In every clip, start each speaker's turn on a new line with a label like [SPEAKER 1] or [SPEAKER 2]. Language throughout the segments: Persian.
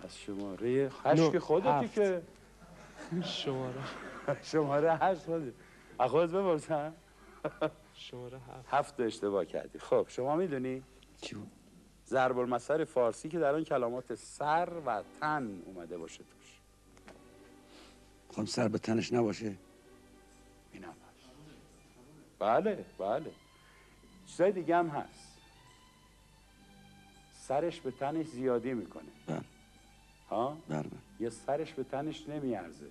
[SPEAKER 1] از شماره 8 که خودتی که شماره 8 خودت. از خودت بپرسم.
[SPEAKER 2] شماره
[SPEAKER 1] 7 اشتباه کردی. خب شما میدونی
[SPEAKER 3] چی بود؟
[SPEAKER 1] ضرب المثل فارسی که در آن کلمات سر و تن اومده باشه توش.
[SPEAKER 3] خب سر به تنش نباشه؟
[SPEAKER 1] اینم هست. بله بله. چیزای دیگه هم هست. سرش به تنش زیادی میکنه.
[SPEAKER 3] بله.
[SPEAKER 1] ها؟
[SPEAKER 3] بله.
[SPEAKER 1] یه سرش به تنش نمیارزه.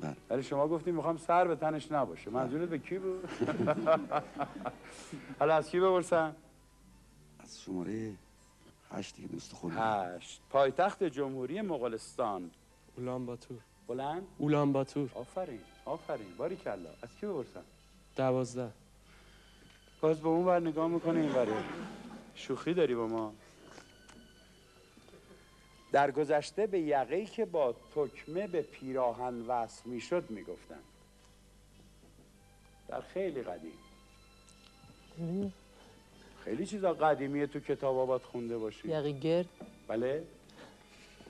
[SPEAKER 3] بله.
[SPEAKER 1] ولی شما گفتیم میخوام سر به تنش نباشه. منظورت به کی بود؟ حالا از کی بپرسم؟
[SPEAKER 3] از شماره 8 دیگه دوست خود.
[SPEAKER 1] 8. پایتخت جمهوری مغولستان.
[SPEAKER 2] اولانباتور.
[SPEAKER 1] بلند؟
[SPEAKER 2] اولانباتور.
[SPEAKER 1] آفرین آفرین باریکلا. از کی بپرسم؟
[SPEAKER 2] 12.
[SPEAKER 1] باز به اون ور نگاه میکنه این وره. شوخی داری با ما؟ در گذشته به یقه‌ای که با تکمه به پیراهن وصل میشد میگفتند. در خیلی قدیم. خیلی چیزا قدیمیه تو کتابا باید خونده باشی.
[SPEAKER 4] یقه گرد.
[SPEAKER 1] بله.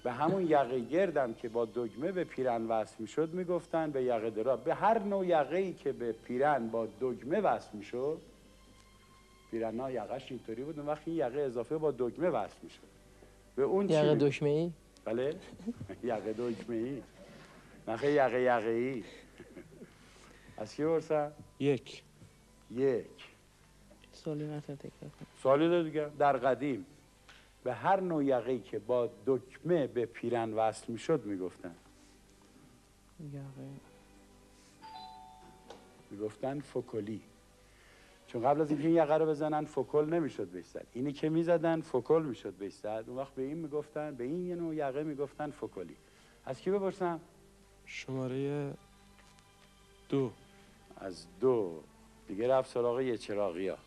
[SPEAKER 1] به همون یقه گردم که با دگمه به پیرن وصل میشد میگفتن به یقه دراز. به هر نوع یقه‌ای که به پیرن با دگمه وصل میشد، پیرنا یقه‌ش اینطوری بود، اون وقت این یقه اضافه با دگمه وصل میشد. به اون
[SPEAKER 4] یقه دکمه‌ای؟
[SPEAKER 1] بله. یقه دکمه‌ای. نخه یقه‌ای. از کی بپرسم؟
[SPEAKER 2] 1.
[SPEAKER 4] سوالی نتر تکرار کن.
[SPEAKER 1] سوالی دیگه. در قدیم به هر نوع یقه‌ای که با دکمه به پیرن وصل میشد میگفتن. میگفتن فکلی. چون قبل از اینکه این یقه رو بزنن فکل نمیشد بهش زد. اینی که میزدن فکل میشد بهش زد. اون وقت به این میگفتن، به این یه نوع یقه میگفتن فکلی. از کی بپرسم؟
[SPEAKER 2] شماره 2.
[SPEAKER 1] از 2 دیگه رفت سراغ یه چراغیا.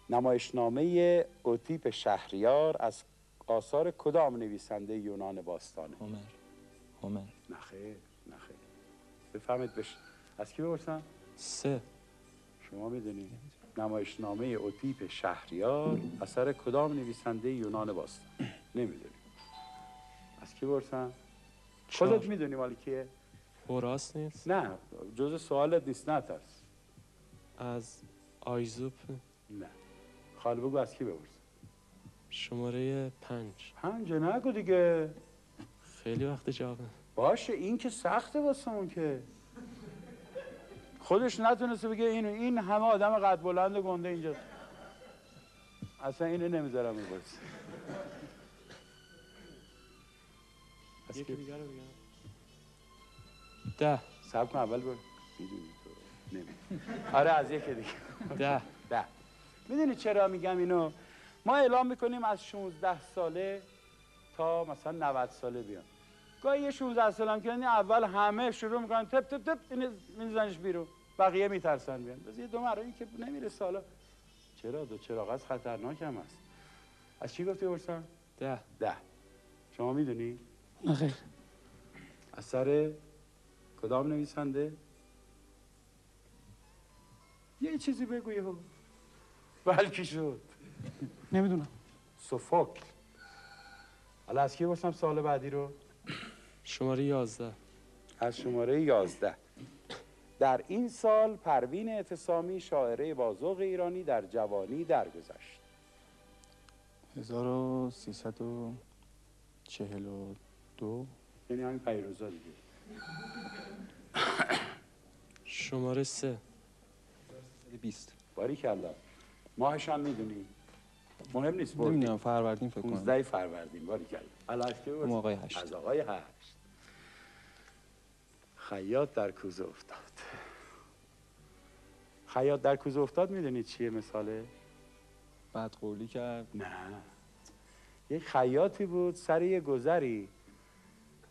[SPEAKER 1] نمایشنامه اوتیپ شهریار از آثار کدام نویسنده یونان باستانه؟
[SPEAKER 5] هومر.
[SPEAKER 1] نخیر. بفهمید از کی بپرسم؟
[SPEAKER 2] 3.
[SPEAKER 1] شما میدونید نمایشنامه اوتیپ شهریار اثر کدام نویسنده یونان باستان؟ نمیدونی. از کی بپرسم؟ خودت میدونی مال کیه؟
[SPEAKER 2] هوراس نیست؟
[SPEAKER 1] نه جز سوالت نیست. نه ترس.
[SPEAKER 2] از آیزوپ؟
[SPEAKER 1] نه. خاله بگو از کی بپرسم؟
[SPEAKER 2] شماره 5.
[SPEAKER 1] 5 نگو دیگه.
[SPEAKER 2] خیلی وقت جواب.
[SPEAKER 1] باشه این که سخته واسمون که خودش نتونسته بگه این همه آدم قد بلند گنده اینجا. اصلا اینو نمیذارم میپرسه.
[SPEAKER 2] یکی دیگه رو بگم. 10.
[SPEAKER 1] صبر کن اول میدونی تو نمیدونی. آره از یکی دیگه. 10. میدونی چرا میگم اینو؟ ما اعلام میکنیم از 16 ساله تا مثلا 90 ساله بیان. گاهی یه 16 سال هم که اول همه شروع میکنن تپ تپ تپ اینو میزنش بیرون، بقیه میترسن بیان. بس یه دو مرایی که نمیرسه. حالا چرا دو چراغ از خطرناک هم هست. از چی گفتی برسن؟
[SPEAKER 2] 10.
[SPEAKER 1] شما میدونی؟
[SPEAKER 4] نخیر.
[SPEAKER 1] اثر کدام نویسنده؟ یه چیزی بگوی ها. بلکی شد.
[SPEAKER 4] نمیدونم.
[SPEAKER 1] سوفوکل. حالا از کی بپرسم سال بعدی رو؟
[SPEAKER 2] شماره 11.
[SPEAKER 1] از شماره 11. در این سال پروین اعتصامی شاعره با ذوق ایرانی در جوانی درگذشت.
[SPEAKER 5] 1342.
[SPEAKER 1] یعنی همین پیروزا دیگه.
[SPEAKER 2] شماره 3.
[SPEAKER 5] 20.
[SPEAKER 1] باریکلا. ماهش هم میدونی؟ مهم نیست.
[SPEAKER 5] نمیدونم فروردین فکر کنم.
[SPEAKER 1] 15 فروردین. باریکلا. حالا از کی بپرسم؟
[SPEAKER 5] آقای 8.
[SPEAKER 1] از آقای 8. خیاط در کوزه افتاد. خیاط در کوزه افتاد میدونید چیه مثاله؟
[SPEAKER 5] بدقولی کرد.
[SPEAKER 1] نه. یک خیاطی بود سر یه گذری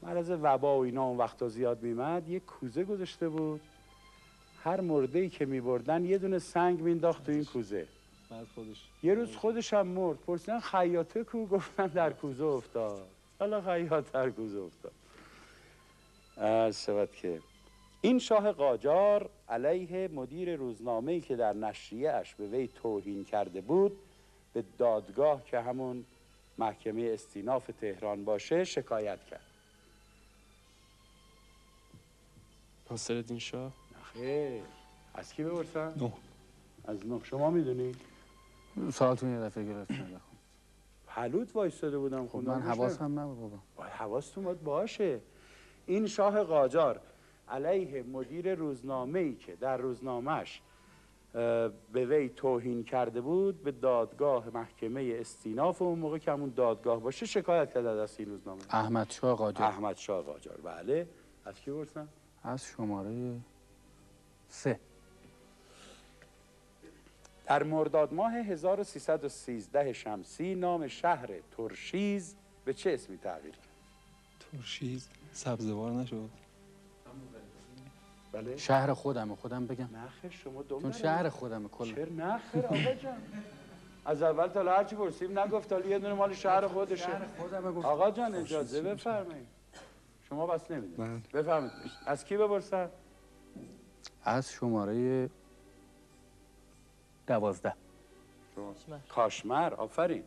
[SPEAKER 1] مرض وبا و اینا اون وقتا زیاد میمد، یک کوزه گذاشته بود، هر مرده‌ای که میبردن یه دونه سنگ مینداخت تو این کوزه.
[SPEAKER 5] بعد خودش
[SPEAKER 1] یه روز خودش هم مرد. پرسیدن خیاطه کو؟ گفتن در کوزه افتاد. حالا خیاط در کوزه افتاد. شود که این شاه قاجار علیه مدیر روزنامه‌ای که در نشریه اش به وی توهین کرده بود به دادگاه که همون محکمه استیناف تهران باشه شکایت کرد؟
[SPEAKER 2] ناصرالدین شاه.
[SPEAKER 1] خیر. از کی بپرسم؟
[SPEAKER 5] نه.
[SPEAKER 1] از نه. شما میدونی؟
[SPEAKER 6] ساعتون یه دفعه گرفتن.
[SPEAKER 1] حلوت وایستاده بودم
[SPEAKER 6] خب
[SPEAKER 1] خوندم.
[SPEAKER 6] من حواسم نبود بابا.
[SPEAKER 1] حواستون باید باشه. این شاه قاجار علیه مدیر روزنامه‌ای که در روزنامه‌اش به وی توهین کرده بود به دادگاه محکمه استیناف اون موقع که همون دادگاه باشه شکایت کرده از این روزنامه.
[SPEAKER 6] احمدشاه قاجار.
[SPEAKER 1] احمدشاه قاجار. بله. از کی پرسم؟
[SPEAKER 6] از شماره 3.
[SPEAKER 1] در مرداد ماه 1313 شمسی نام شهر ترشیز به چه اسمی تغییر کرد؟
[SPEAKER 5] ترشیز سبزوار نشد.
[SPEAKER 1] بله.
[SPEAKER 6] شهر خودم بگم.
[SPEAKER 1] نخیر شما دوم.
[SPEAKER 6] چون شهر خودمه کلا.
[SPEAKER 1] چرا نخیر آقا جان؟ از اول تا هر چی پرسیم نگفت تا یه دونه مال شهر خودشه.
[SPEAKER 6] شهر خودمه گفت.
[SPEAKER 1] آقا جان اجازه بفرمایید. شما بس نمیدونید.
[SPEAKER 5] من
[SPEAKER 1] بفرمایید. از کی بپرسم؟
[SPEAKER 6] از شماره 12.
[SPEAKER 1] کاشمر. آفرین.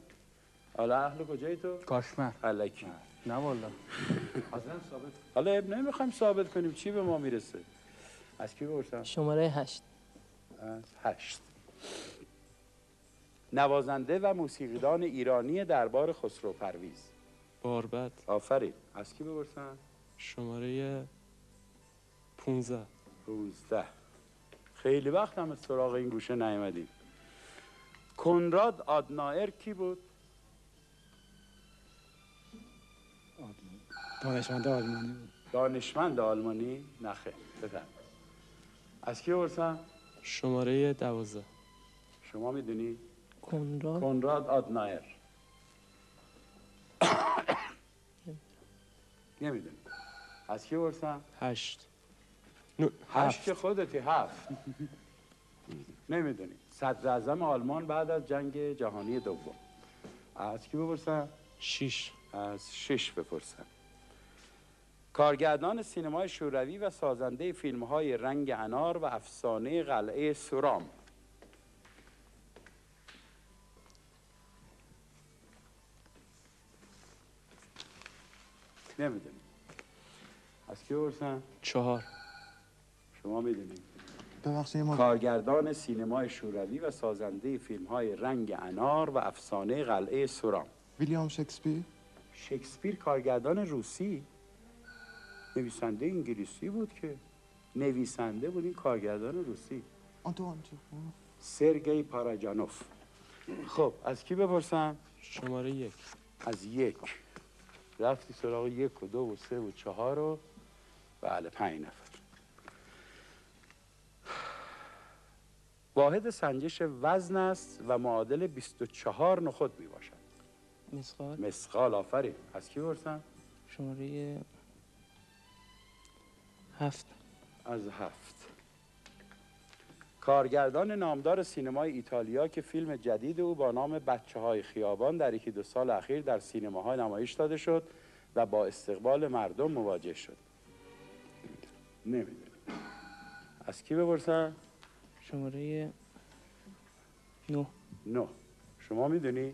[SPEAKER 1] حالا اهل کجایی تو؟
[SPEAKER 6] کاشمر.
[SPEAKER 1] الکی.
[SPEAKER 6] نه والا.
[SPEAKER 1] حالا نمیخوایم ثابت کنیم چی به ما میرسه. از کی بپرسم؟
[SPEAKER 4] شماره 8.
[SPEAKER 1] از 8. نوازنده و موسیقیدان ایرانی دربار خسرو پرویز.
[SPEAKER 2] باربد.
[SPEAKER 1] آفرین. از کی بپرسم؟
[SPEAKER 2] شماره 15.
[SPEAKER 1] 15. خیلی وقت هم از سراغ این گوشه نیومدیم. کنراد آدنایر کی بود؟
[SPEAKER 5] دانشمند آلمانی بود.
[SPEAKER 1] دانشمند آلمانی؟ نخه. بفهم. از کی بپرسم؟
[SPEAKER 2] شماره 12.
[SPEAKER 1] شما میدونی؟
[SPEAKER 4] کنراد
[SPEAKER 1] آدنایر. نمیدونی. از کی بپرسم؟
[SPEAKER 2] 8.
[SPEAKER 1] 8 که خودتی. 7. نمیدونی. صدر اعظم آلمان بعد از جنگ جهانی دوم. از کی بپرسم؟
[SPEAKER 2] 6.
[SPEAKER 1] از 6 بپرسم. کارگردان سینمای شوروی و سازنده فیلم‌های رنگ انار و افسانه قلعه سورام. نمیدونی. از کی بپرسم؟
[SPEAKER 2] 4.
[SPEAKER 1] شما میدونید.
[SPEAKER 7] ببخشید ما
[SPEAKER 1] کارگردان سینمای شوروی و سازنده فیلم‌های رنگ انار و افسانه قلعه سورام.
[SPEAKER 7] ویلیام شکسپیر.
[SPEAKER 1] شکسپیر کارگردان روسی، نویسنده انگلیسی بود که نویسنده بود. این کارگردان روسی
[SPEAKER 7] آنتوان چخماف.
[SPEAKER 1] سرگئی پاراجانوف. خب از کی بپرسم؟
[SPEAKER 2] شماره 1.
[SPEAKER 1] از 1. رفتی سراغ 1 و 2 و 3 و 4 رو. بله 5 نفر. واحد سنجش وزن است و معادل 24 نخود می باشد.
[SPEAKER 4] مسخال.
[SPEAKER 1] مسقال. آفرین. از کی بپرسم؟
[SPEAKER 4] شماره 7.
[SPEAKER 1] از 7. کارگردان نامدار سینمای ایتالیا که فیلم جدید او با نام بچه‌های خیابان در 1-2 سال اخیر در سینماها نمایش داده شد و با استقبال مردم مواجه شد. نمیدونم. از کی بپرسم؟
[SPEAKER 4] شماره 9.
[SPEAKER 1] 9. شما میدونی؟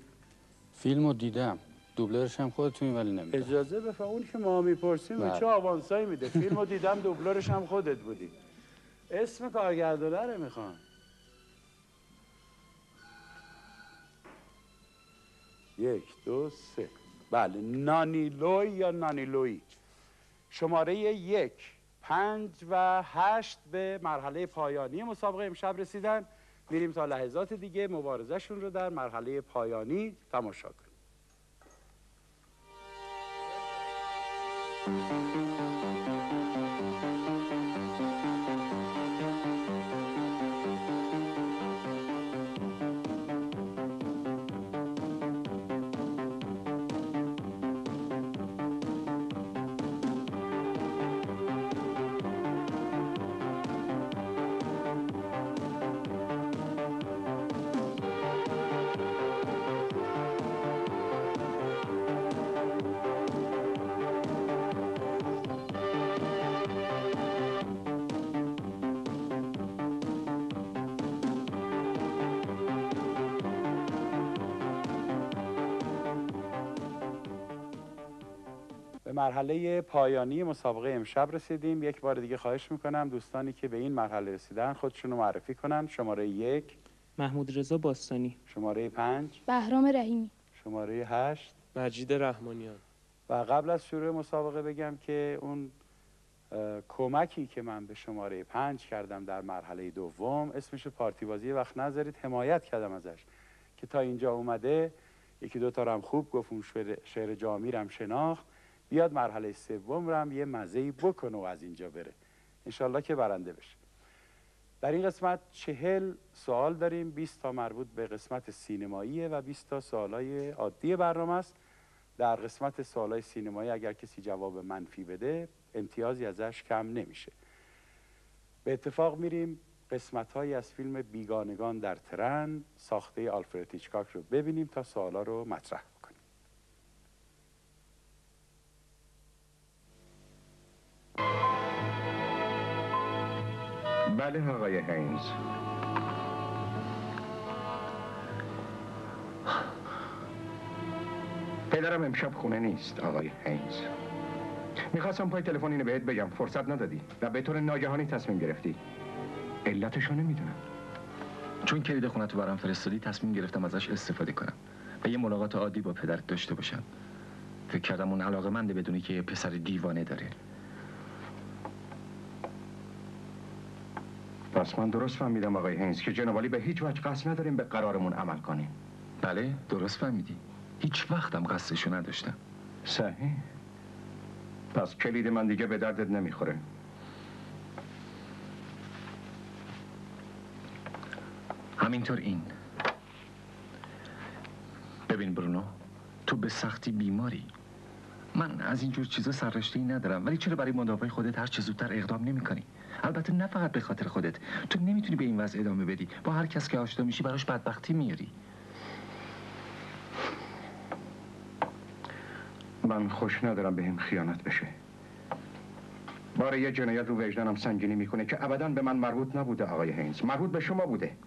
[SPEAKER 6] فیلمو دیدم. دوبلرش هم خودتونی ولی نمیدونم.
[SPEAKER 1] اجازه بفرم. اون که ما میپرسیم
[SPEAKER 6] بله.
[SPEAKER 1] چه آوانسایی میده. فیلمو دیدم دوبلرش هم خودت بودی. اسم کارگردانه رو میخوام. 1 2 3. بله. نانیلوی یا نانیلوی. شماره 1 5 و 8 به مرحله پایانی مسابقه امشب رسیدن. میریم تا لحظات دیگه مبارزهشون رو در مرحله پایانی تماشا کنیم. مرحله پایانی مسابقه امشب رسیدیم. یک بار دیگه خواهش میکنم دوستانی که به این مرحله رسیدن خودشون رو معرفی کنن. شماره 1
[SPEAKER 4] محمود رضا باستانی.
[SPEAKER 1] شماره 5
[SPEAKER 8] بهرام رحیمی.
[SPEAKER 1] شماره 8
[SPEAKER 2] مجید رحمانیان.
[SPEAKER 1] و قبل از شروع مسابقه بگم که اون کمکی که من به شماره 5 کردم در مرحله دوم اسمش پارتی بازی، وقت نذارید، حمایت کردم ازش که تا اینجا اومده، یکی دو تا هم خوب گفت، اون شعر جامی رم شناخت، بیاد مرحله سوم رم یه مزه‌ای بکنه و از اینجا بره، انشالله که برنده بشه. در این قسمت 40 سوال داریم، 20 تا مربوط به قسمت سینماییه و 20 تا سوالای عادی برنامه است. در قسمت سوالای سینمایی اگر کسی جواب منفی بده امتیازی ازش کم نمیشه. به اتفاق میریم قسمت‌هایی از فیلم بیگانگان در ترن ساخته آلفرد هیچکاک رو ببینیم تا سوالا رو مطرح کنیم.
[SPEAKER 9] بله آقای هینز. پدرم امشب خونه نیست آقای هینز. میخواستم پای تلفن اینو بهت بگم، فرصت ندادی و به طور ناگهانی تصمیم گرفتی. علتشو نمیدونم.
[SPEAKER 10] چون کلید خونتو برام فرستادی تصمیم گرفتم ازش استفاده کنم و یه ملاقات عادی با پدرت داشته باشم. فکر کردم اون علاقه‌منده بدونی که یه پسر دیوانه داره.
[SPEAKER 9] پس من درست فهمیدم آقای هینز که جناب به هیچ وجه قصد نداریم به قرارمون عمل کنیم.
[SPEAKER 10] بله درست فهمیدی. هیچ وقتم قصدشو نداشتم.
[SPEAKER 9] صحیح. پس کلید من دیگه به دردت نمیخوره.
[SPEAKER 10] همینطور این. ببین برونو، تو به سختی بیماری. من از اینجور چیزا سررشته‌ای ندارم، ولی چرا برای مداوای خودت هر چه زودتر اقدام نمی‌کنی؟ البته نه فقط به خاطر خودت. تو نمیتونی به این وضع ادامه بدی. با هر کس که آشنا میشی براش بدبختی میاری.
[SPEAKER 9] من خوش ندارم بهم خیانت بشه. باره یه جنایت رو وجدانم سنگینی میکنه که ابداً به من مربوط نبوده آقای هینز، مربوط به شما بوده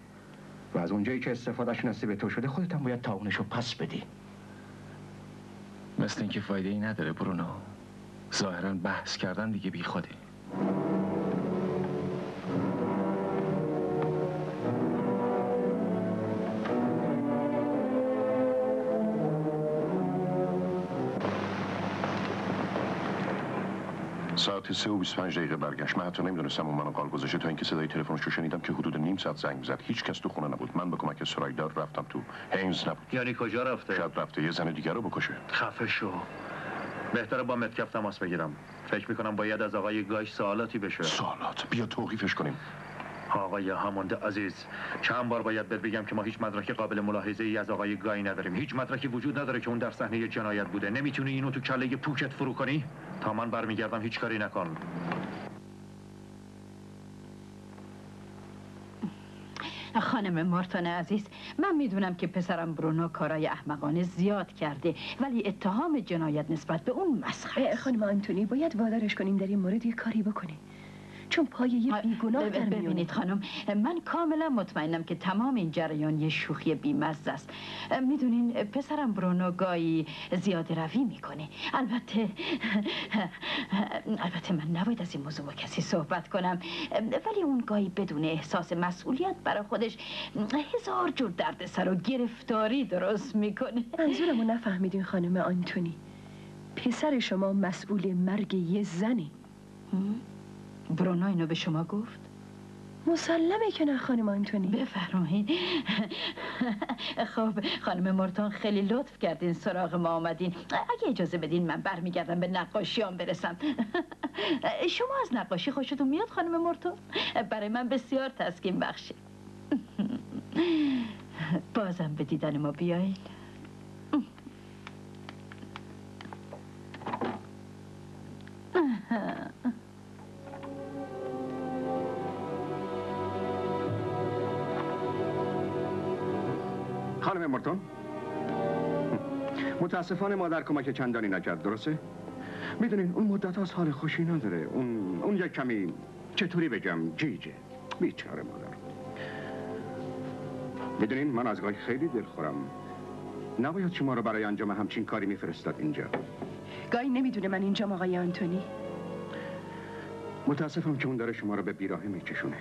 [SPEAKER 9] و از اونجایی که استفادهش نصیب تو شده خودت هم باید تعاونشو پس بدی.
[SPEAKER 10] مثل اینکه فایده ای نداره برونو. ظاهراً بحث کردن دیگه بی خوده.
[SPEAKER 11] ساعت 3:25 برگشت. من حتی نمیدونستم اون منو قال گذاشته تا اینکه صدای تلفنش رو شنیدم که حدود نیم ساعت زنگ زد. هیچ کس تو خونه نبود. من به کمک سرایدار رفتم تو. هینز نبود.
[SPEAKER 12] یعنی کجا رفته؟
[SPEAKER 11] شاید رفته یه زن دیگر رو بکشه.
[SPEAKER 12] خفه شو. بهتره با متکف تماس بگیرم. فکر میکنم باید از آقای گاش سوالاتی بشه.
[SPEAKER 11] سوالات؟ بیا توقیفش کنیم.
[SPEAKER 12] آقای هامونده عزیز، چند بار باید بهت بگم که ما هیچ مدرک قابل ملاحظه ای از آقای گای نداریم. هیچ مدرکی وجود نداره که اون در صحنه جنایت بوده. نمیتونی اینو تو کله پوکت فرو کنی؟ تا من برمیگردم هیچ کاری نکن.
[SPEAKER 13] خانم مارتون عزیز، من میدونم که پسرم برونو کارای احمقانه زیاد کرده، ولی اتهام جنایت نسبت به اون مسخره.
[SPEAKER 14] خانم آنتونی، باید وادارش کنیم در این مورد یه کاری بکنه، چون پای یه بیگناه در میونه.
[SPEAKER 13] ببینید خانم، من کاملا مطمئنم که تمام این جریان یه شوخی بیمزه است. میدونین پسرم برونو گاهی زیاده روی میکنه. البته من نباید از این موضوع با کسی صحبت کنم، ولی اون گاهی بدون احساس مسئولیت برای خودش هزار جور دردسر و گرفتاری درست میکنه.
[SPEAKER 14] منظورمو نفهمیدین خانم آنتونی. پسر شما مسئول مرگ یه زنه.
[SPEAKER 13] برونو اینو به شما گفت؟
[SPEAKER 14] مسلمه که نه خانم آنتونی.
[SPEAKER 13] بفرمایید. خب خانم مارتون، خیلی لطف کردین سراغ ما آمدین. اگه اجازه بدین من برمیگردم به نقاشیام برسم. شما از نقاشی خوشتون میاد خانم مارتون؟ برای من بسیار تسکین بخشید. بازم به دیدن ما بیایید.
[SPEAKER 9] خانم مارتون، متاسفانه مادر کمک چندانی نکرد، درسته؟ میدونین اون مدت از حال خوشی نداره. اون یک کمی چطوری بگم جیجه. بیچاره مادر. میدونین من از گاهی خیلی دلخورم. نباید شما رو برای انجام همچین کاری میفرستاد اینجا.
[SPEAKER 14] گاهی نمیدونه من اینجام آقای آنتونی.
[SPEAKER 9] متاسفم که اون داره شما رو به بیراهه میکشونه.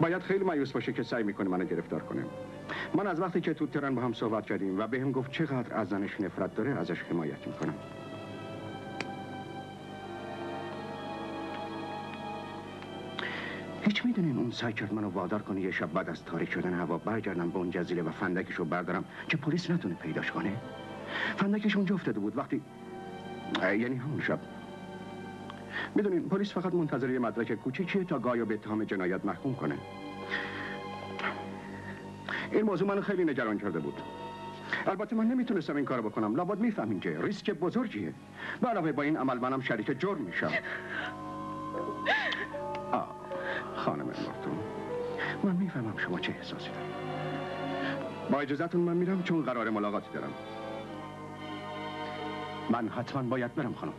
[SPEAKER 9] باید خیلی مایوس باشه که سعی میکنه منو گرفتار کنه. من از وقتی که تو ترن با هم صحبت کردیم و بهم گفت چقدر از زنش نفرت داره ازش حمایت میکنم. هیچ میدونین اون سعی کرد منو وادار کنه یه شب بعد از تاریک شدن هوا برگردم به اون جزیره و فندکشو بردارم که پلیس نتونه پیداش کنه. فندکش اونجا افتاده بود وقتی یعنی همون شب. میدونین پلیس فقط منتظر یه مدرک کوچیکیه تا گایو به اتهام جنایت محکوم کنه. این موضوع منو خیلی نگران کرده بود. البته من نمیتونستم این کارو بکنم. لابد میفهمین که ریسک بزرگیه. به علاوه با این عمل منم شریک جرم میشم. خانم مورتون، من میفهمم شما چه احساسی دارید. با اجازهتون من میرم چون قرار ملاقاتی دارم. من حتما باید برم خانم.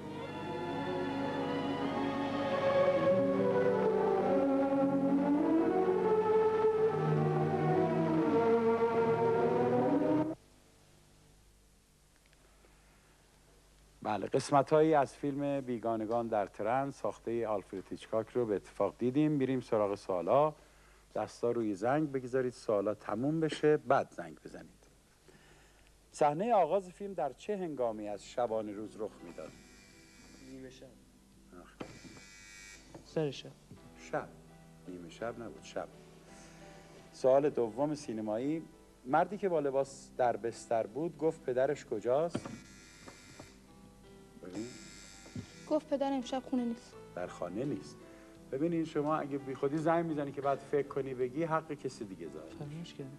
[SPEAKER 1] بله، قسمت‌هایی از فیلم بیگانگان در ترن ساخته آلفرد هیچکاک رو به اتفاق دیدیم. میریم سراغ سوالا. دستا روی زنگ بگذارید سوالا تموم بشه بعد زنگ بزنید. صحنه آغاز فیلم در چه هنگامی از شبانه روز رخ میداد؟
[SPEAKER 2] نیمه شب.
[SPEAKER 4] سر شب.
[SPEAKER 1] شب. نیمه شب نبود، شب. سوال دوم سینمایی. مردی که با لباس در بستر بود گفت پدرش کجاست؟
[SPEAKER 8] گفت پدر امشب خونه نیست.
[SPEAKER 1] در خانه نیست. ببینین شما اگه بی خودی زنگ میزنی که بعد فکر کنی بگی حق کسی دیگه ضایع
[SPEAKER 4] فراموش کردم.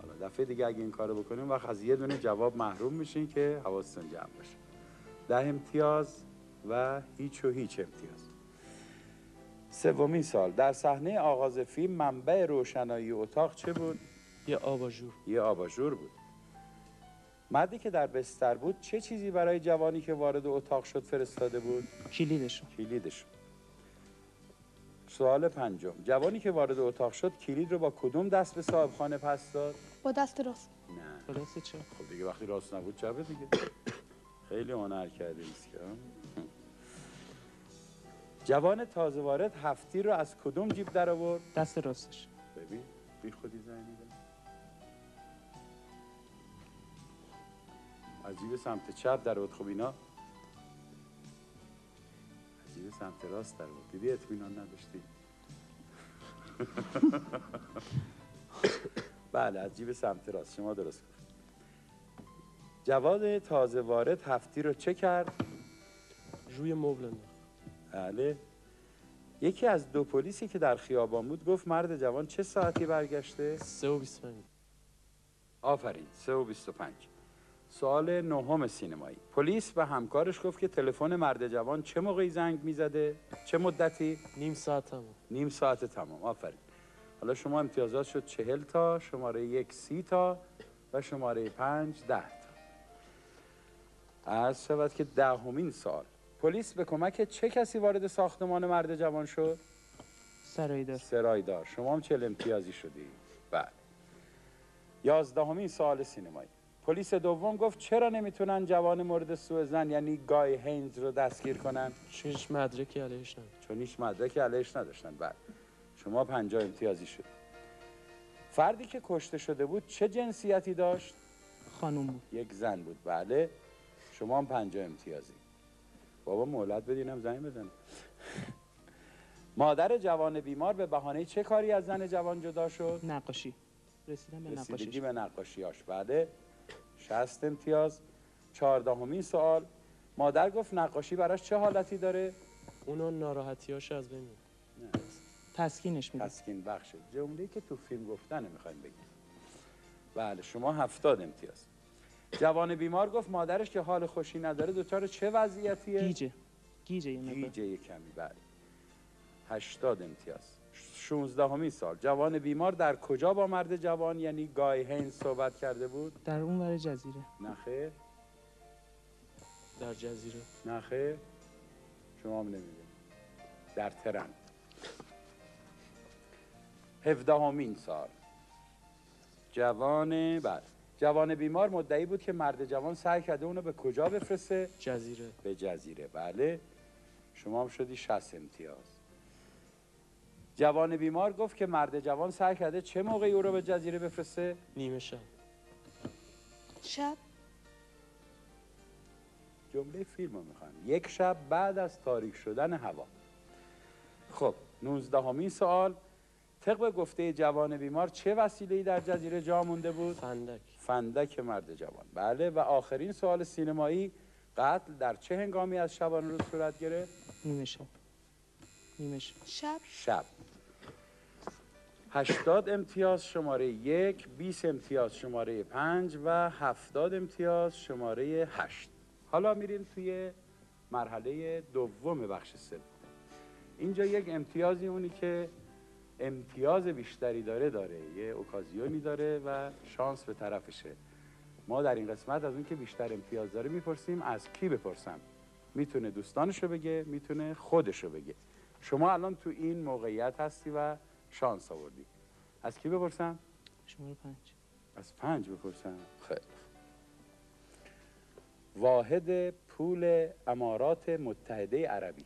[SPEAKER 1] حالا دفعه دیگه اگه این کارو بکنیم وقت از یه دونه جواب محروم میشین که حواستون جمع باشه. 10 امتیاز و هیچ امتیاز. سومین سال. در صحنه آغاز فیلم منبع روشنایی اتاق چه بود؟
[SPEAKER 2] یه آباژور.
[SPEAKER 1] یه آباژور بود. مردی که در بستر بود چه چیزی برای جوانی که وارد اتاق شد فرستاده بود؟ کلیدش. سوال پنجم. جوانی که وارد اتاق شد کلید رو با کدوم دست به صاحب خانه پس داد؟
[SPEAKER 8] با دست راست.
[SPEAKER 1] نه.
[SPEAKER 4] با دست چپ.
[SPEAKER 1] خب دیگه وقتی راست نبود چپه دیگه. خیلی هنر کرده ایست که. جوان تازه وارد هفتی رو از کدوم جیب در آورد؟
[SPEAKER 4] دست راستش.
[SPEAKER 1] ببین بی خودی زنگ می‌زنه. از جیب سمت چپ در آورد. خب اینا از جیب سمت راست در آورد. دیدی اطمینان نداشتی؟ بله از جیب سمت راست. شما درست گفت. جواد تازه وارد هفتی رو چه کرد؟
[SPEAKER 2] روی مبل انداخت.
[SPEAKER 1] بله. یکی از دو پلیسی که در خیابان بود گفت مرد جوان چه ساعتی برگشته؟
[SPEAKER 2] 3:25.
[SPEAKER 1] آفرین 3:25. سوال نهم سینمایی. پلیس به همکارش گفت که تلفن مرد جوان چه موقعی زنگ میزده؟ چه مدتی؟
[SPEAKER 2] نیم ساعت تمام.
[SPEAKER 1] نیم ساعت تمام. آفرین. حالا شما امتیازات شد 40 تا، شماره 1 30 تا و شماره 5 10 تا. عرض شود که دهمین سوال. پلیس به کمک چه کسی وارد ساختمان مرد جوان شد؟ سرایدار. شما هم 40 امتیازی شدی. بله. 11مین سوال سینمایی. پلیس دوم گفت چرا نمیتونن جوان مورد سوء ظن یعنی گای هینز رو دستگیر کنن؟
[SPEAKER 2] چون هیچ مدرکی علیهش نداشتن.
[SPEAKER 1] چون هیچ مدرکی علیهش نداشتن. بله. شما 50 امتیازی شد. فردی که کشته شده بود چه جنسیتی داشت؟
[SPEAKER 4] خانوم بود.
[SPEAKER 1] یک زن بود. بله. شما هم 50 امتیازی. بابا مهلت بدینم زنگ بزنه. مادر جوان بیمار به بهانه چه کاری از زن جوان جدا شد؟
[SPEAKER 4] نقاشی.
[SPEAKER 1] رسیدگی به نقاشیاش. بعد 60 امتیاز. 14مین سوال. مادر گفت نقاشی براش چه حالتی داره؟
[SPEAKER 2] اونو ناراحتیاش از بین میبره.
[SPEAKER 1] نه.
[SPEAKER 4] تسکینش میده.
[SPEAKER 1] تسکین بخشه. جمله‌ای که تو فیلم گفتنه میخوایم بگیم. بله شما 70 امتیاز. جوان بیمار گفت مادرش که حال خوشی نداره دچار چه وضعیتیه؟
[SPEAKER 4] گیجه
[SPEAKER 1] یه کمی. بله. 80 امتیاز. 16مین سال. جوان بیمار در کجا با مرد جوان یعنی گای هینز صحبت کرده بود؟
[SPEAKER 4] در اون ور جزیره.
[SPEAKER 1] نخیر.
[SPEAKER 2] در جزیره.
[SPEAKER 1] نخیر. شما هم نمیدونید. در ترن. 17مین سال. جوان جوان بیمار مدعی بود که مرد جوان سعی کرده اونو به کجا بفرسته؟
[SPEAKER 2] جزیره.
[SPEAKER 1] به جزیره. بله، شما هم شدی 60 امتیاز. جوان بیمار گفت که مرد جوان سعی کرده چه موقعی او رو به جزیره بفرسته؟
[SPEAKER 2] نیمه شب.
[SPEAKER 8] شب.
[SPEAKER 1] جمله فیلم رو میخوام. یک شب بعد از تاریک شدن هوا. خب 19مین سوال، طبق گفته جوان بیمار چه وسیله‌ای در جزیره جا مونده بود؟
[SPEAKER 2] فندک.
[SPEAKER 1] فندک مرد جوان. بله. و آخرین سوال سینمایی، قتل در چه هنگامی از شبانه روز صورت گرفت؟
[SPEAKER 4] نیمه شب. نیمه شب.
[SPEAKER 8] شب.
[SPEAKER 1] شب. 80 امتیاز شماره 1، 20 امتیاز شماره 5 و 70 امتیاز شماره 8. حالا میریم توی مرحله دوم بخش سوم. اینجا یک امتیازی اونی که امتیاز بیشتری داره، یه اوکازیونی داره و شانس به طرفشه. ما در این قسمت از اون که بیشتر امتیاز داره میپرسیم از کی بپرسم. میتونه دوستانشو بگه، میتونه خودشو بگه. شما الان تو این موقعیت هستی و شانس آوردی. از کی بپرسم؟
[SPEAKER 4] شماره 5.
[SPEAKER 1] از 5 بپرسم. خیلی. واحد پول امارات متحده عربی.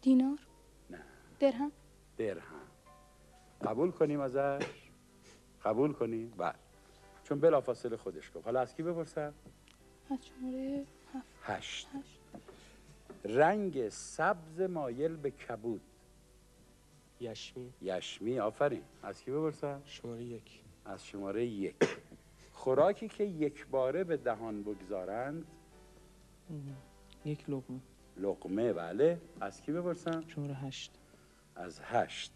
[SPEAKER 8] دینار.
[SPEAKER 1] نه.
[SPEAKER 8] درهم.
[SPEAKER 1] درهم. قبول کنیم ازش؟ قبول کنیم؟ بله. چون بلافاصله خودش گفت. حالا از کی بپرسم؟
[SPEAKER 8] از شماره
[SPEAKER 1] 8. رنگ سبز مایل به کبود.
[SPEAKER 2] یشمی.
[SPEAKER 1] یشمی. آفرین. از کی بپرسم؟
[SPEAKER 2] شماره 1.
[SPEAKER 1] از شماره 1. خوراکی که یک باره به دهان بگذارند.
[SPEAKER 4] یک لقمه.
[SPEAKER 1] لقمه. بله. از کی بپرسم؟
[SPEAKER 4] شماره 8.
[SPEAKER 1] از 8.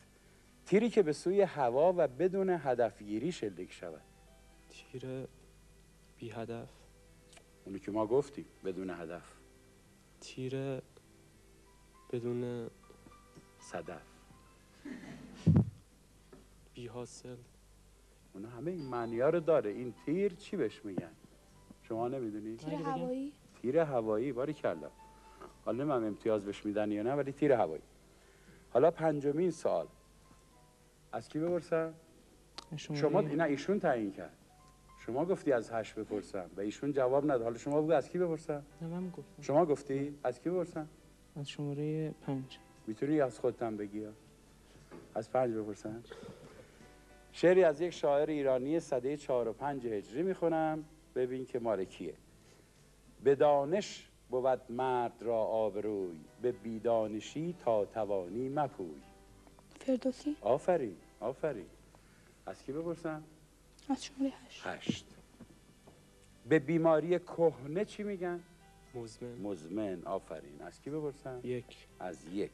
[SPEAKER 1] تیری که به سوی هوا و بدون هدفگیری شلیک شود.
[SPEAKER 2] تیر بی هدف.
[SPEAKER 1] اونی که ما گفتیم بدون هدف.
[SPEAKER 2] تیر بدون
[SPEAKER 1] صدف.
[SPEAKER 2] بی حاصل.
[SPEAKER 1] اونا همه این معنی ها رو داره. این تیر چی بهش میگن؟ شما نمیدونی؟
[SPEAKER 8] تیر هوایی.
[SPEAKER 1] تیر هوایی. باریکلا. حالا نمیم امتیاز بهش میدن یا نه، ولی تیر هوایی. حالا 5مین سوال. از کی بپرسم؟ شما نه، ایشون تعیین کرد. شما گفتی از 8 بپرسم و ایشون جواب نداد. حالا شما بگو از کی بپرسم؟
[SPEAKER 4] نه من گفتم.
[SPEAKER 1] شما گفتی از کی بپرسم؟
[SPEAKER 4] از شماره 5.
[SPEAKER 1] میتونی از خودتم بگی یا از 5 بپرسم؟ شعری از یک شاعر ایرانی سده 4 و 5 هجری میخونم، ببین که مال کیه. به دانش بود مرد را آبروی، به بیدانشی تا توانی مپوی.
[SPEAKER 8] فردوسی.
[SPEAKER 1] آفرین. آفرین. از کی بپرسم؟
[SPEAKER 8] از شماره
[SPEAKER 1] 8. به بیماری کهنه چی میگن؟
[SPEAKER 2] مزمن.
[SPEAKER 1] مزمن. آفرین. از کی بپرسم؟
[SPEAKER 2] 1.
[SPEAKER 1] از 1.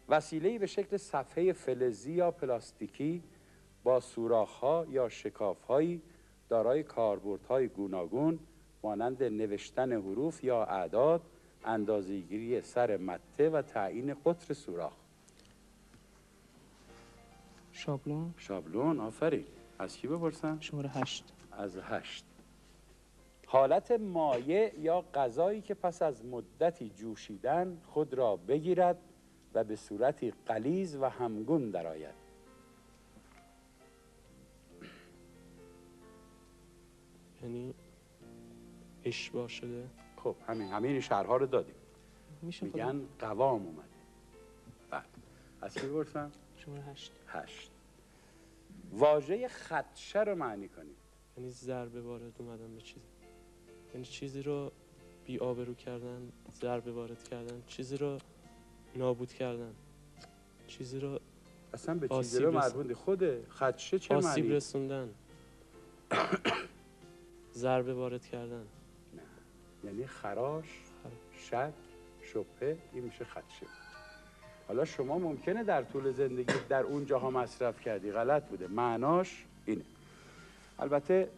[SPEAKER 1] وسیله‌ای به شکل صفحه فلزی یا پلاستیکی با سوراخ‌ها یا شکاف‌هایی دارای کاربردهای گوناگون مانند نوشتن حروف یا اعداد، اندازه‌گیری سر مته و تعیین قطر سوراخ.
[SPEAKER 4] شابلون.
[SPEAKER 1] شابلون. آفرین. از کی بپرسم؟
[SPEAKER 4] شماره 8.
[SPEAKER 1] از 8. حالت مایع یا غذایی که پس از مدتی جوشیدن خود را بگیرد و به صورتی غلیظ و همگون درآید.
[SPEAKER 2] یعنی اشباع شده.
[SPEAKER 1] خب همین شهرها رو دادیم. میگن قوام اومده. بله. از کی بپرسم؟
[SPEAKER 4] شماره 8.
[SPEAKER 1] 8. واژه خدشه رو معنی کنید.
[SPEAKER 2] یعنی ضربه وارد اومدن به چیزی. یعنی چیزی رو بی آبرو کردن، ضربه وارد کردن، چیزی رو نابود کردن، چیزی رو
[SPEAKER 1] اصلا به چیزی رو مربوطی. خود خدشه چه معنی؟
[SPEAKER 2] آسیب رسوندن. ضربه وارد کردن.
[SPEAKER 1] نه. یعنی خراش، شک، شبهه، این میشه خدشه. حالا شما ممکنه در طول زندگی در اون جاها مصرف کردی، غلط بوده. معناش اینه. البته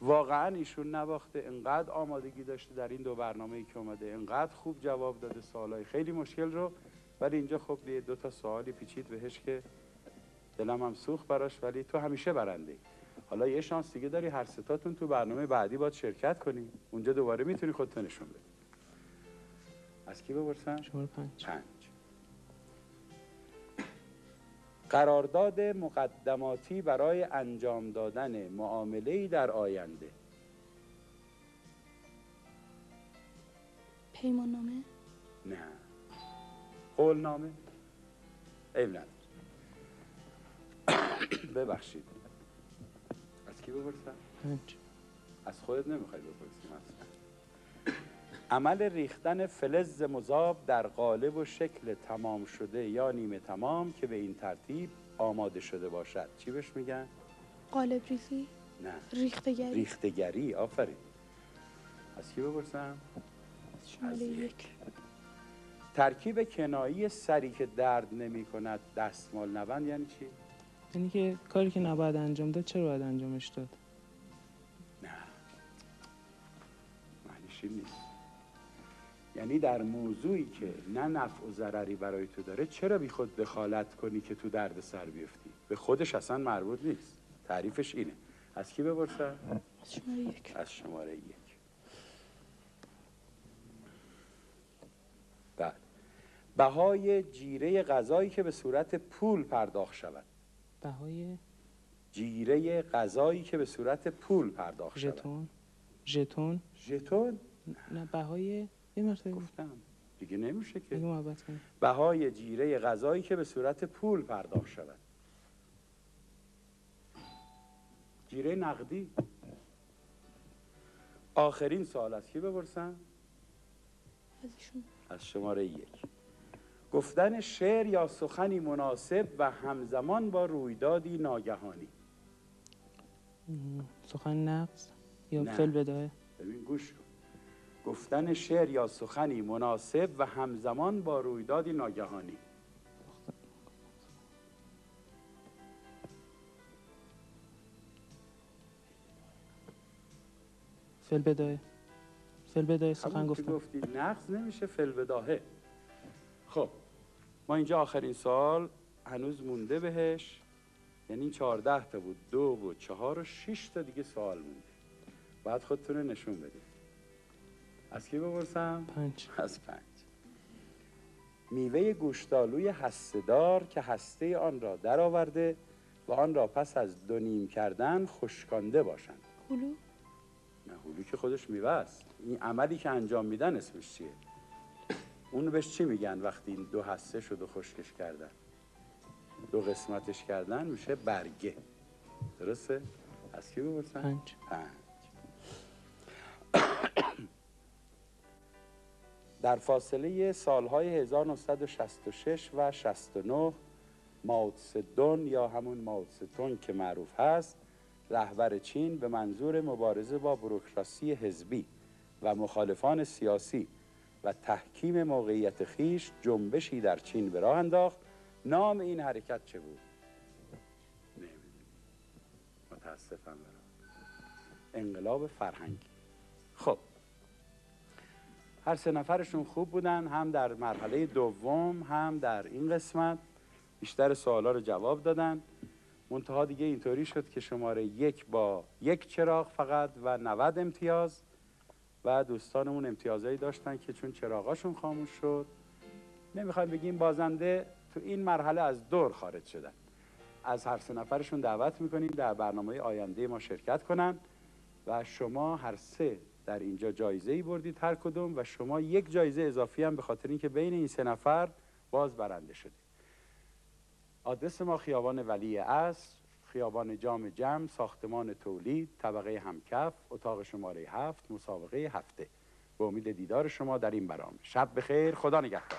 [SPEAKER 1] واقعا ایشون نباخته، انقدر آمادگی داشته در این 2 برنامه‌ای که اومده، انقدر خوب جواب داده سوالای خیلی مشکل رو، ولی اینجا خب 2 تا سوالی پیچید بهش که دلم هم سوخت براش، ولی تو همیشه برنده ای. حالا یه شانس دیگه داری، هر ستاتون تو برنامه بعدی باید شرکت کنی. اونجا دوباره میتونی خودت نشون بدی. از کی بپرسم؟
[SPEAKER 4] شماره 5.
[SPEAKER 1] قرارداد مقدماتی برای انجام دادن معامله‌ای در آینده.
[SPEAKER 8] پیمان نامه.
[SPEAKER 1] نه. قولنامه. عیب نداره. ببخشید. از کی بپرسم؟ از خودت نمیخوای بپرسیم اصلا. عمل ریختن فلز مذاب در قالب و شکل تمام شده یا نیمه تمام که به این ترتیب آماده شده باشد چی بهش میگن؟
[SPEAKER 8] قالب ریزی.
[SPEAKER 1] نه.
[SPEAKER 8] ریختگری.
[SPEAKER 1] ریختگری. آفرین. از کی بپرسم؟
[SPEAKER 8] شماره 1.
[SPEAKER 1] ترکیب کنایی سری که درد نمی کند دستمال نبند یعنی چی؟
[SPEAKER 4] یعنی که کاری که نباید انجام داد چرا باید انجامش داد؟
[SPEAKER 1] نه. معنیش این نیست. یعنی در موضوعی که نه نفع و ضرری برای تو داره چرا بی خود دخالت کنی که تو درد سر بیفتی؟ به خودش اصلا مربوط نیست. تعریفش اینه. از کی بپرسم؟
[SPEAKER 8] از شماره 1.
[SPEAKER 1] از شماره 1. بعد بهای جیره غذایی که به صورت پول پرداخت شود.
[SPEAKER 4] بهای
[SPEAKER 1] جیره غذایی که به صورت پول پرداخت شود.
[SPEAKER 4] ژتون. ژتون.
[SPEAKER 1] ژتون؟
[SPEAKER 4] نه بهای یه مرتبه
[SPEAKER 1] گفتم دیگه نمیشه که.
[SPEAKER 4] دیگه محبت کنیم.
[SPEAKER 1] بهای جیره غذایی که به صورت پول پرداخت شود. جیره نقدی. آخرین سوال از کی بپرسم؟
[SPEAKER 8] از ایشون.
[SPEAKER 1] از شماره 1. گفتن شعر یا سخنی مناسب و همزمان با رویدادی ناگهانی.
[SPEAKER 4] سخن نقص یا
[SPEAKER 1] نه.
[SPEAKER 4] فعل بداهه.
[SPEAKER 1] ببین گوش کن. گفتن شعر یا سخنی مناسب و همزمان با رویدادی ناگهانی.
[SPEAKER 4] فعل بداهه. فعل بداهه سخن
[SPEAKER 1] همون که
[SPEAKER 4] گفتن.
[SPEAKER 1] گفتی نقص نمیشه فعل بداهه. خب ما اینجا آخرین سوال هنوز مونده بهش، یعنی این 14 تا بود، 2 بود، 4 و 6 تا دیگه سوال مونده. باید خودتون رو نشون بدید. از کی بپرسم؟
[SPEAKER 4] 5.
[SPEAKER 1] از 5. میوه گوشتالوی هسته‌دار که هسته آن را درآورده و آن را پس از 2 نیم کردن خشکانده باشند.
[SPEAKER 8] هلو.
[SPEAKER 1] نه هلو که خودش میوه است. این عملی که انجام میدن اسمش چیه؟ اونو بهش چی میگن وقتی این 2 هسته شد و خشکش کردن؟ 2 قسمتش کردن میشه برگه. درسته؟ از کی بپرسن؟
[SPEAKER 4] 5.
[SPEAKER 1] 5. در فاصله سالهای 1966 و 69 ماوتسه‌دون یا همون ماوتسه‌تونگ که معروف هست رهبر چین به منظور مبارزه با بوروکراسی حزبی و مخالفان سیاسی و تحکیم موقعیت خیش جنبشی در چین به راه انداخت. نام این حرکت چه بود؟ نمیدونم. متاسفم برام. انقلاب فرهنگی. خب هر 3 نفرشون خوب بودن، هم در مرحله دوم هم در این قسمت بیشتر سوالا رو جواب دادن. منتها دیگه اینطوری شد که شماره 1 با 1 چراغ فقط و 90 امتیاز و دوستانمون امتیازایی داشتن که چون چراغاشون خاموش شد نمیخوایم بگیم بازنده، تو این مرحله از دور خارج شدن. از هر 3 نفرشون دعوت میکنیم در برنامه آینده ما شرکت کنن و شما هر 3 در اینجا جایزه‌ای بردید هر کدوم و شما 1 جایزه اضافی هم به خاطر اینکه بین این 3 نفر باز برنده شدید. آدرس ما خیابان ولی عصر، خیابان جام جم، ساختمان تولید، طبقه همکف، اتاق شماره 7، مسابقه هفته. به امید دیدار شما در این برنامه. شب بخیر، خدا نگهدار.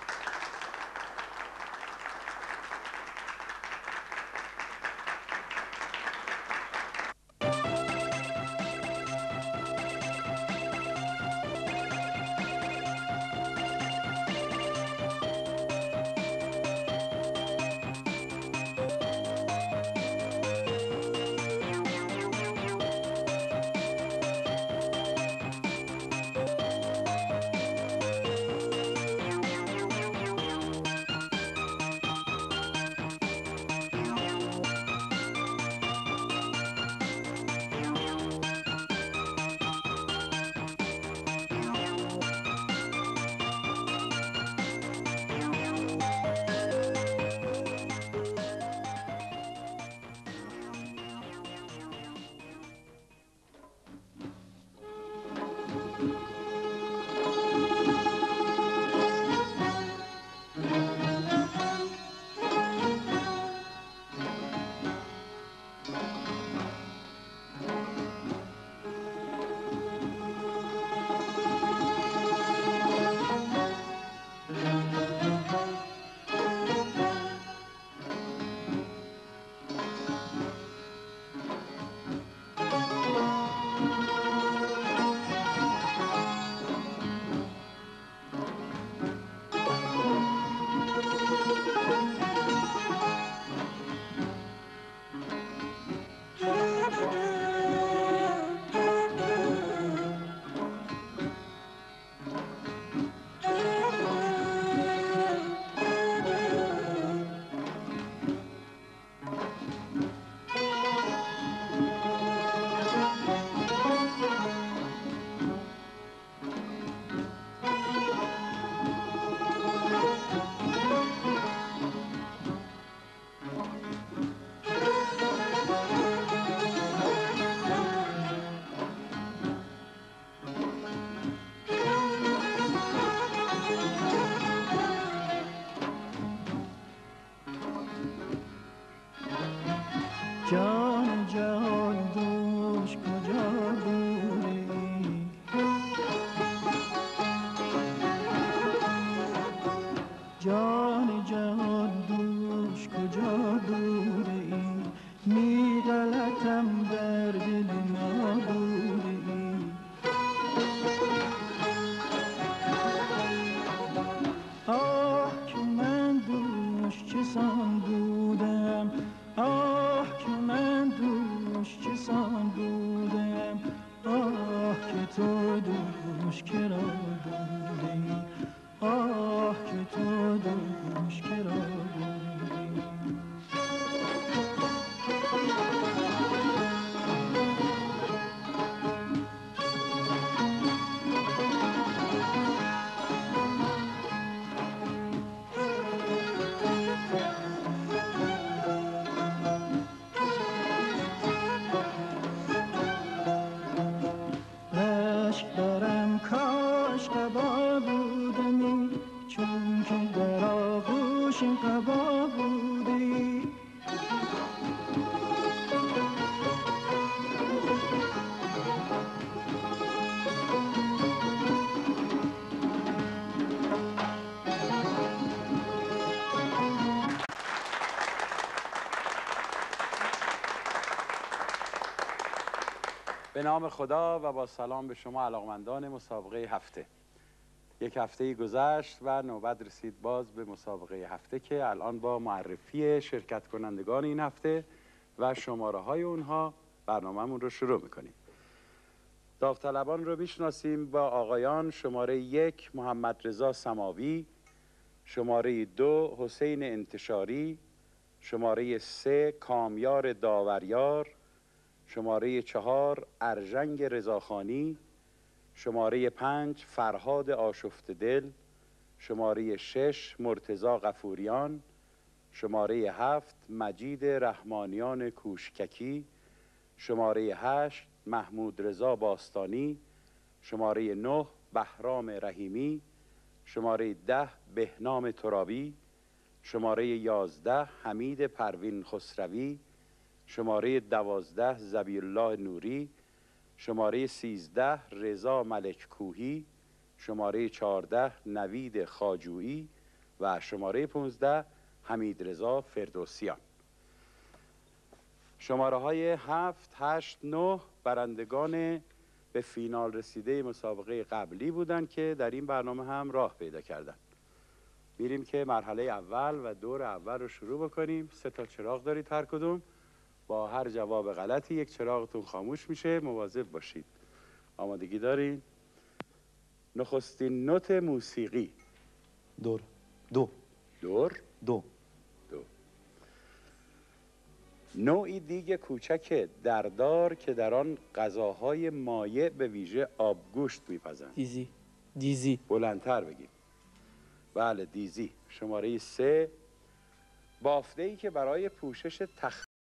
[SPEAKER 15] تو دوش کرا بودی آه که تو دوش کرا بودی
[SPEAKER 1] به نام خدا و با سلام به شما علاقمندان مسابقه هفته. یک هفته گذشت و نوبت رسید باز به مسابقه هفته که الان با معرفی شرکت کنندگان این هفته و شماره های اونها برنامه‌مون رو شروع میکنیم. داوطلبان رو میشناسیم با آقایان. شماره 1 محمد رضا سماوی، شماره 2 حسین انتشاری، شماره 3 کامیار داوریار، شماره 4 ارژنگ رضاخانی، شماره 5 فرهاد آشفته دل، شماره 6 مرتضی غفوریان، شماره 7 مجید رحمانیان کوشککی، شماره 8 محمود رضا باستانی، شماره 9 بهرام رحیمی، شماره 10 بهنام ترابی، شماره 11 حمید پروین خسروی، شماره 12 ذبیح‌الله نوری، شماره 13 رضا ملک کوهی، شماره 14 نوید خاجویی و شماره 15 حمید رضا فردوسیان. شماره های 7 8 9 برندگان به فینال رسیده مسابقه قبلی بودند که در این برنامه هم راه پیدا کردند. میریم که مرحله اول و دور اول رو شروع بکنیم. 3 تا چراغ دارید هر کدوم. با هر جواب غلطی یک چراغتون خاموش میشه. مواظب باشید. آمادگی دارین؟ نخستین نوت موسیقی.
[SPEAKER 7] دور. دو.
[SPEAKER 1] دور؟
[SPEAKER 7] دو.
[SPEAKER 1] دو. نوعی دیگ کوچک دردار که در آن غذاهای مایع به ویژه آبگوشت میپزند.
[SPEAKER 2] دیزی. دیزی.
[SPEAKER 1] بلندتر بگیم. بله دیزی. شماره 3 بافته‌ای که برای پوشش تخت